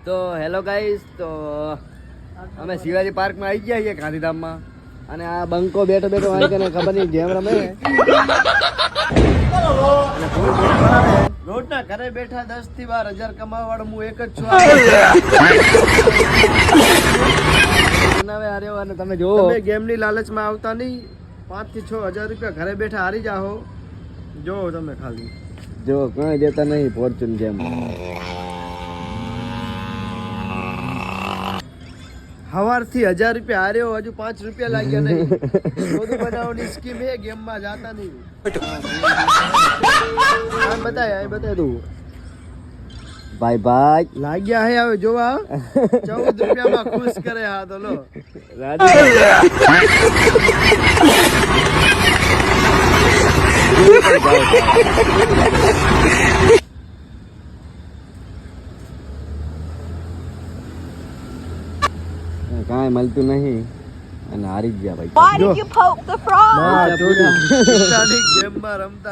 તો hello guys, તો અમે શિવાજી પાર્કમાં આવી ગયા છીએ ગાંધીધામમાં, અને આ બંકો બેઠો બેઠો વાંચે ને ખબર નહીં ગેમ રમે. રોજના ઘરે બેઠા 10 થી 12 હજાર કમાવા વાળો હું એક જ છું. અને તમે જો તમે ગેમની લાલચમાં આવતા નહીં, 5 થી 6 હજાર રૂપિયા ઘરે બેઠા હારી જાઓ. જો તમે ખાલી જો કઈ દેતા નહીં ફોર્ચ્યુન ગેમ. સવારથી 1000 રૂપિયા હાર્યો, હજુ 5 રૂપિયા લાગ્યા નહીં. બધું બનાવવાની સ્કીમ એ ગેમમાં જાતા નહીં. બતાય તું ભાઈ ભાઈ લાગ્યા હે. હવે જોવા 14 રૂપિયામાં ખુશ કરે. હા તો લો કાંઈ મળતું નહીં અને હારી જ ગયા ભાઈ. Why did you poke the frog? ગેમમાં રમતા